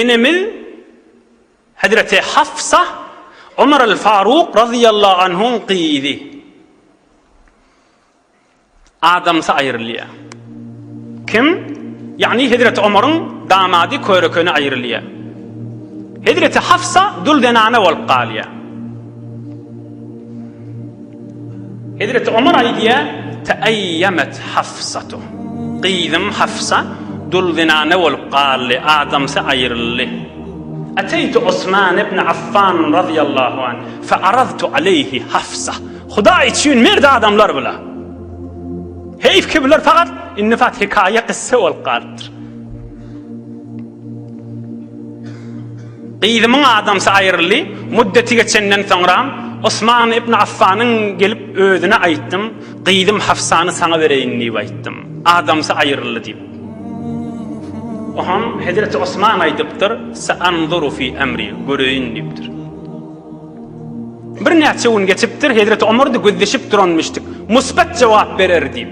enemiz Hazreti Hafsa Ömer el-Faruk radıyallahu anh'un qiydi. Adamsa ayrılıyor. Kim? Yani Hazreti Ömer'in damadı körekönü ayrılıyor. Hazreti Hafsa dul denane ol qaliya. Hazreti Ömer aydiya teayyamet Hafsatu. Qiydim Hafsa dul denane ol qali adamsa ayrıllı. أتيت عثمان بن عفان رضي الله عنه فعرضت عليه حفصة خداي تشين مرد adamlar bula heyf kibler fakat innifat hikaye qisse ol qaldır qiydimin adamsa ayrılı muddeti geçenden sonra Osman ibn Affan'ın gelip özüne aytdım qiydim Hafsa'nı sana vereyim diye aytdım adamsa ayrılı deyip Oham Hazreti Osman aytıptır, "Sa'anzuru fi emri", göreyim deyiptir. Bir neçe gün geçiptir, Hazreti Ömer de gözleşip duranmıştık. Musbat cevap verir deyip.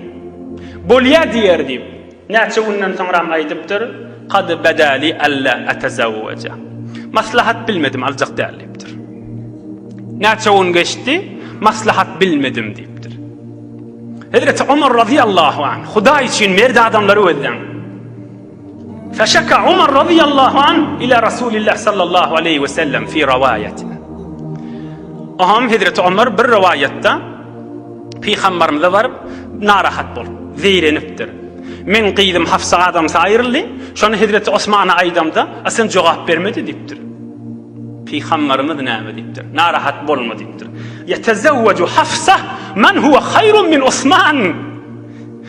Bolya diyer deyip. Neçe günden sonra aytıptır, "Qad badali alla atazawwaja." Maslahat bilmedim, alacak değil deyiptir. Neçe gün geçti, maslahat bilmedim deyiptir. Hazreti Ömer radıyallahu anh, Huda için merdi adamları öldüren. فشكى عمر رضي الله عنه إلى رسول الله صلى الله عليه وسلم في رواية أهم هدرة عمر بالرواية في خمر مذبر نارحت بول ذير نفتر من قيدم حفص آدم ساير لي شون هدرة عثمان أيضا دا أسن جواب برمد ديبتر في خمر مذنام ديبتر نارحت بول مديبتر يتزوج حفصة من هو خير من عثمان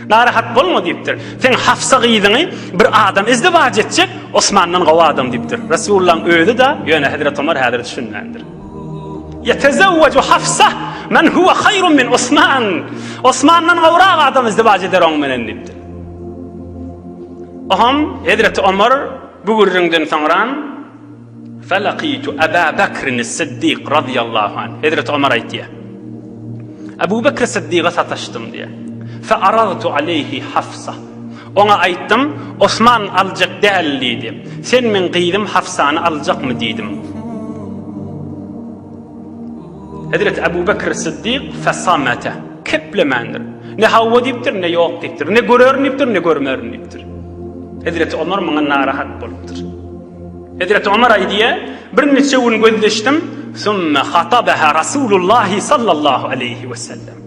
narahat bolma deyiptir. Sen Hafsa qiydiňi bir adam izdivac etjek, Osman'dan gawa adam deyiptir. Resulullah'ın öýdi da, ýöne Hazrat Ömer häzir düşünmändir. Yetezawwaju Hafsa men huwa hayrun min Osman. Osman'dan gawrak adam izdivac eder oň menen deyiptir. Aham Hazrat Ömer bu gürrüňden soňra falaqitu Abu Bakr as-Siddiq radiyallahu anh. Hazrat Ömer aýtdy. Abu Bakr as-Siddiq'a sataşdym diye. فَأَرَضْتُ عَلَيْهِ حَفْصَةً Ona aytdım, Osman alacak değerliydi. Sen min qiydim Hafsa'nı alacak mı dedim. Hazreti Ebu Bekir Sıddık fesamete. Keplemendir. Ne havva deyiptir, ne yok deyiptir. Ne görür deyiptir, ne görmer deyiptir. Hazreti Ömer bana narahat boluptur. Hazreti Ömer aydiye bir neçe gün gözleştim. Sümme khatabaha Rasulullah sallallahu aleyhi ve sellem.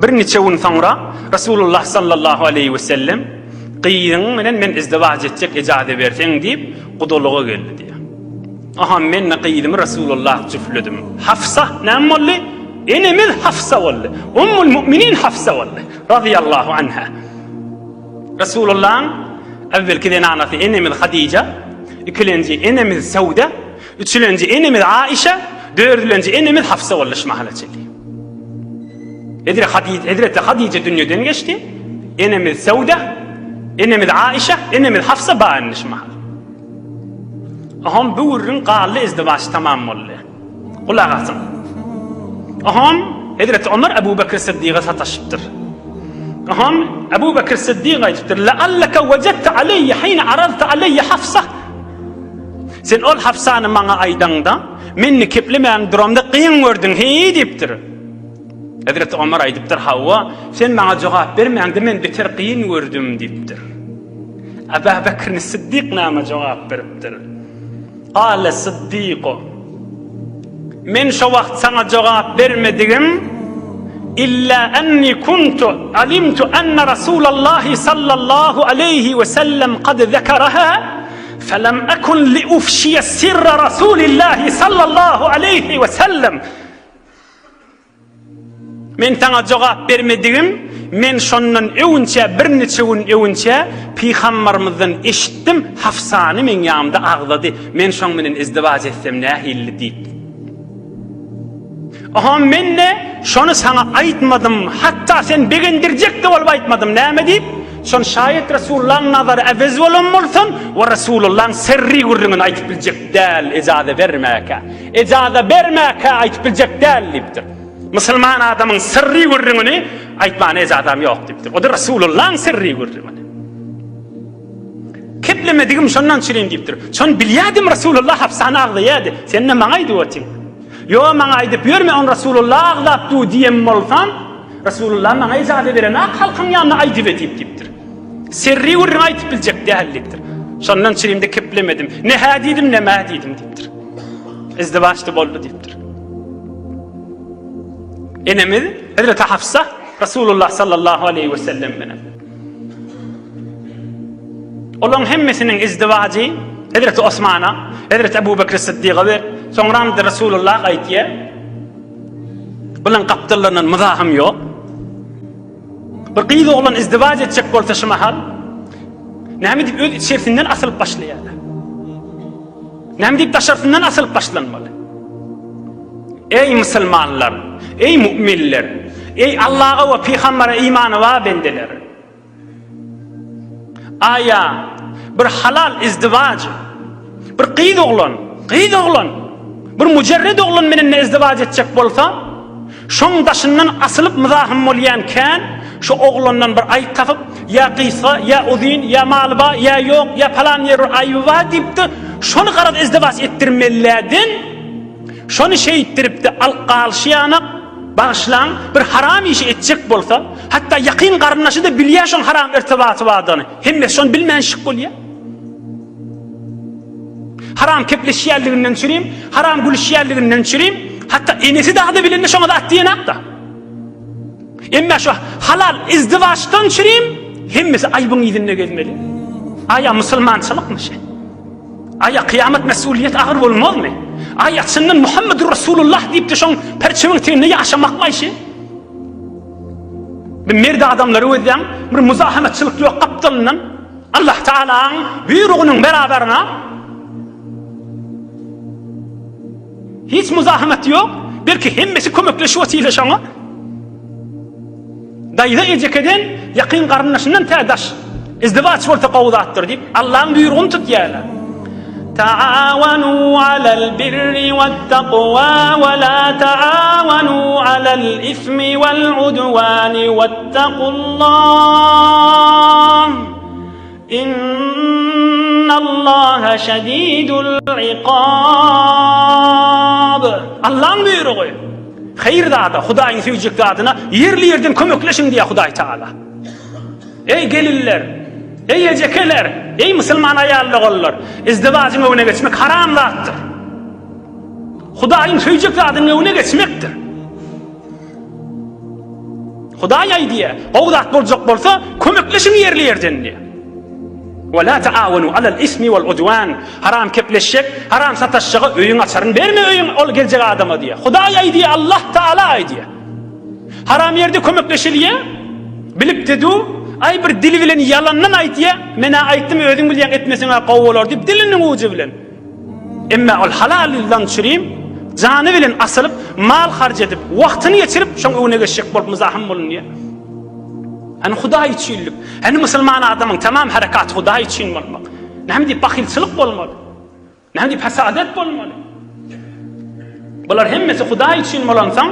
Bir neçe gün sonra Resulullah sallallahu aleyhi ve sellem qiydiň menen men izdivac etjek ijade berseň diýip guduluğa geldi diýe. Aha men qiydymy Resulullah jüfledim. Hafsa näme boldy? Enemiz Hafsa boldy. Ummul müminin Hafsa boldy radıyallahu anha. Resulullah'ın evvelki anatı enemiz Hadice, ikilenci enemiz Sauda, üçülenci enemiz Aişe, dördülenci enemiz Hafsa boldy şmahalatçyly. Hazreti Hadice dünyadan geçti. Enemiz Sauda, enemiz Aişe, enemiz Hafsa bağınmış mahal. Aham bu ürün qalli izdivaç tamam oldu. Kulak asın. Aham Hazreti Ömer Ebu Bekir Sıddık'a sataşıptır. Aham Ebu Bekir Sıddık'a aytiptir. لَأَلَّكَ وَجَدْتَ عَلَيَّ حِينَ عَرَضْتَ عَلَيَّ Hafsa. Sen ol Hafsa'nı bana aydanda, menni keplemeyen durumda qıyın gördün, hey deyiptir. Hazreti Ömer aytıptır Havva, sen bana cevap vermeýäňde men beter qiyyn gördüm deyipdir. Ebu Bekir Sıddık näme cevap beripdir? Qala Sıddık, men şu wagt sana cevap bermedigim illa anni kuntu alimtu anna Rasulullah sallallahu aleyhi ve sellem qad zekaraha فلم أكن لأفشي سر رسول الله صلى الله عليه وسلم. Men taňa jogap bermedigim, men şondan öwünçe bir neçe gün öwünçe Peygamberimizden eşitdim, Hafsany men ýamda agdady. Men şoň menen izdivac etsem nähilli diýip. Aha menne şonu sana aýtmadym, hatta sen begendirjek de bolup aýtmadym. Näme diýip? Şon şayet Resulullah'ın nazarı evez bolan bolsun we Resulullah'ın sirri gurrunun aýtyp biljek däl, ijade bermäke. Ijade bermäke aýtyp biljek däl diýipdir. Müslüman adamın sirri gurrununu aýtmany adam ýok diýipdir. O da Resulullah'ın sirri gurrunu. Kep keplemedigim şondan çüreyim deyipdir. Şon bilýärdim Rasulullah hapsana agdaýady. Sen ne maňa aýdyp otyň? Yo maňa aýdyp ýörme on Rasulullah agdapdy diýem bolsan, Rasulullah maňa ijazat beren halkyň ýanyna aýdyp deyipdir. Sirri urun aýtyp biljek dählikdir. Şondan çüreyimde keplemedim. Ne hadidim ne mahdidim deyipdir. İzdivaçda boldy deyipdir. Enemiz Hazreti Hafsa Rasulullah sallallahu aleyhi ve sellem bilen. Olan hemmesinin izdivacı Hazreti Osman'a, Hazreti Ebu Bekir Sıddık'a ver. Sonra da Rasulullah aytiye. Bulan kaptırlarının mızahım yok. Bir qiydi olan izdivac etcek bolsa şu mahal. Näme dip öz içerisinden asılıp başlaýar. Näme dip taşarsynyň asılıp başlanmaly. Ey musulmanlar, ey müminler, ey Allah'a ve Peygamber'e imanı va bendeler. Aya bir halal izdivac, bir qiydi oğlan, bir mücerred oğlan menenne izdivac etcek bolsa, şoň daşyndan asılıp mızahym bolýanken, şu oğlandan bir ayt tapıp, ya qıysa, ya uzin, ya malba, ya yok, ya falan yer ayva dipdi, şonu qarad izdivac ettirmellärdin, şonu şey ettiripdi, alqalşyana bağışlan bir haram işi etjek bolsa, hatta yaqin qarındaşı da bilýär şoň haram irtibaty bardyny. Hemme şonu bilmänşik bolýar. Haram kepleşýärliginden çüreyim, haram gülüşýärliginden çüreyim, hatta enesi dağda bilende şoňa da atdyýan akda. Emme şu halal izdivaçdan çüreyim, hemmesi aýbyň ýerine gelmeli. Aya musulmançylykmy şey? Aya kıyamet mesuliyet ağır bolmazmy? Aya senin Muhammedur Rasulullah diýip de şoň perçemiň teňine ýaşamakmy şey? Bir merde adamlary özden bir muzahamatçylyk ýok kapdylynyň Allah Taalaň buyrugynyň beraberine hiç muzahamat ýok, belki hemmesi kömekleşip otýar şoňa. Daýda ejekeden yaqin garyndaşyndan tädaş izdivaç bolsa gowdatdyr diýip Allahyň buyrugyny tutýarlar. تعاونوا على البر والتقوى ولا تعاونوا على الإثم والعدوان واتقوا الله إن الله شديد العقاب. Allah'ın buyruğu. Hayır dağda, Hudaýyň süýjek zadyna yerli yerden kömekleşin diye Hudaý Taala. Ey gelirler, ey ejekeler, ey musulman ayallylar, izdivaçyň öňüne geçmek haram zatdyr. Hudaýyň süýjek zadynyň öňüne geçmekdir. Hudaý aýdýar, gowdat boljak bolsa kömekleşin yerli yerden diye. ولا تعاونوا على الإثم والعدوان. Haram kepleşek, haram sataşşaga öýüň açaryn berme öýüň ol geljek adama diye. Hudaý aýdýar, Allah Taala aýdýar. Haram yerde kömekleşilýär. Bilip dedi, ay bir dili bilen yalandan aýdýar. Mena aýtdym özüň bilýän etmesiňe gowy bolar diýip diliniň uçy bilen. Emma ol halaldan çüreyim, jany bilen asylyp, mal harç edip, wagtyny geçirip, şoň öňüne geçecek bolup muzahym bolunýar. Hani Hudaý üçinlik, hani musulman adamın tamam harekat Hudaý üçin bolmak. Näme diýip bakylçylyk bolmaly? Näme diýip hasadat bolmaly? Bular hemmesi Hudaý üçin bolansaň,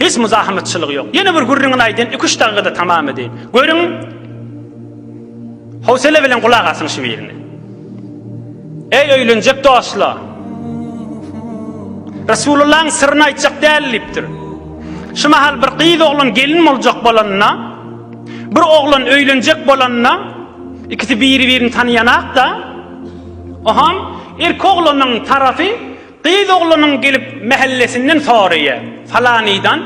hiç muzahamatçylyk ýok. Ýene bir gurrungyny aýdyn, 2-3 dagada tamam edin. Görüň, howsale bilen kulak asyň şu ýerine. Ey öýlenjek dostlar, Rasulullah'ın sırrını aýtjak dälipdir. Şu mahal bir qiydi oğlan gelin boljak bolanna, bir oğlan öýlenjek bolanna, ikisi biri-birini tanıyanak da, oham erki oğlanyň tarafy qiydi oğlanyň gelip mahallesinden soraýar. Falanydan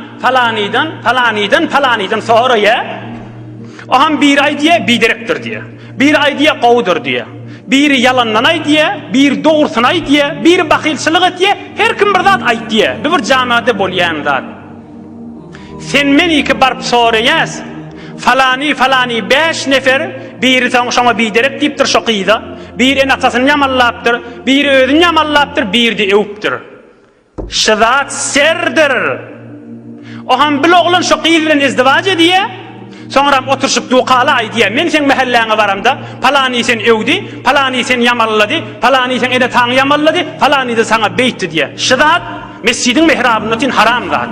soraýar. Oham bir aýdýar, biderekdir diýär. Bir aýdýar, gowdur diýär. Biri yalandan aýdýar, bir dogrusyny aýdýar, bir bakylçylyk etýär, her kim bir zat aýdýar. Bir jamaatda bolýan zat. Sen meni ki barp soraýas, falani 5 nefer biri şoňa biderek diýipdir şo qyda, biri enaçasyny ýamallapdyr, biri özüni ýamallapdyr, biri de öwüpdir. Şazat serdir. Oham bil oglan şo qydy bilen izdivac edýär, soňra oturşyp duqala aýdýar. Men sen mahalläňe baramda, falani sen öwdi, falani sen ýamallady, falani sen ede taň ýamallady, falani de saňa beýtdi diýär. Şazat mescidiň mihrabyna tin haram zat.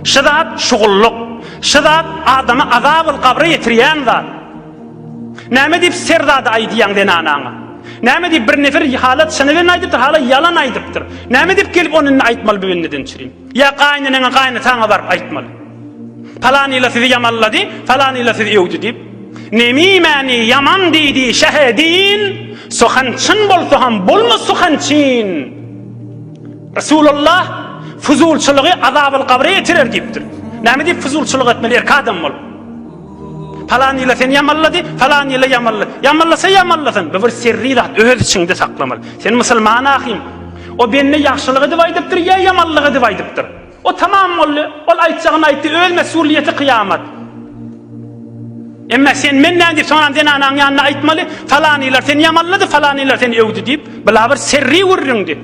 Şadat şugulluk, şadat adama azabul kabra yetirýän zat. Näme diýip serdada aýdýan den anaňa? Näme diýip bir nefer halat şanyny aýdypdyr, hala yalan aýdypdyr. Näme diýip gelip onuň aýtmaly bilineden çyryň. Ya gaýnynyň gaýnatyňa baryp aýtmaly. Falan ila sizi yamalladı, falan ila sizi ýewdi diýip. Nemimani yaman diýdi şahedin, sohançyn bolsa ham bolma sohançyn. Resulullah fuzulçylygy azabyl kabra etirer diýipdir. Näme diýip fuzulçylyk etmeli erkadam bol. Falan ila sen yamalladı, falan ila yamalladı. Yamallasa yamallasın. Bir sirri zat öz içinde saklamaly. Sen musulman ahim. O benne ýaxşylygy diýip aýdypdyr, ya yamanlygy diýip aýdypdyr. O tamam boldy. Ol aýtjagyny aýtdy, öz mesuliyeti kıyamat. Emma sen menden diýip soňra den anaň ýanyna aýtmaly, falan ila sen yamalladı, falan ila sen ýewdi diýip, bila bir sirri wurrundy.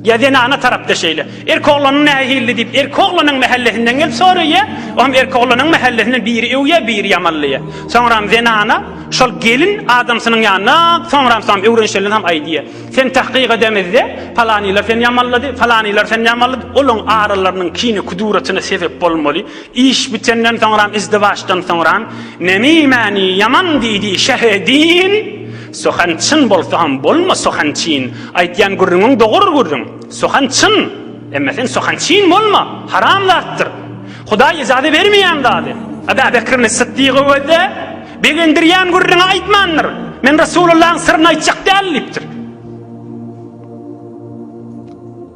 Ya den ana tarapda şeýle. Erkoglanyň nähilli diýip, erkoglanyň mahallesinden gelip soraýa, o hem erkoglanyň mahallesinden biri ewýe, biri yamallyja. Soňra den ana şol gelin adamsynyň ýanyna, soňra sam öwrenşelin ham aýdýa. Sen tahqiq edemizde, falan ila sen yamalladı, falan ila sen yamalladı. Olaň aralarynyň kini kuduratyna sebep bolmaly. İş bitenden soňra izdiwaçdan soňra nemimani yaman diýdi şahedin. Sohançyn bolsa ham bolma sohançyn. Aýtýan gurrüňiň dogry gurrüň. Sohançyn. Emma sen sohançyn bolma. Haram zatdyr. Hudaý ijazat bermeýän zady. Abu Bekr Siddiq öwde begendirýän gurrüňe aýtmandyr. Men Rasulullahyň sirrini aýtjak dälipdir.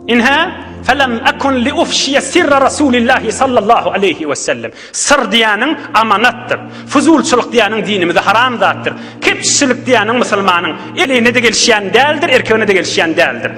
İnha فلم أكن لأفشي سر رسول الله صلى الله عليه وسلم. Sır diýäniň amanattır. Fuzulçylyk diýäniň dinimizde haram zatdyr. Kepçilik diýäniň musulmanyň eline de gelişýän däldir, erkegine de gelişýän däldir.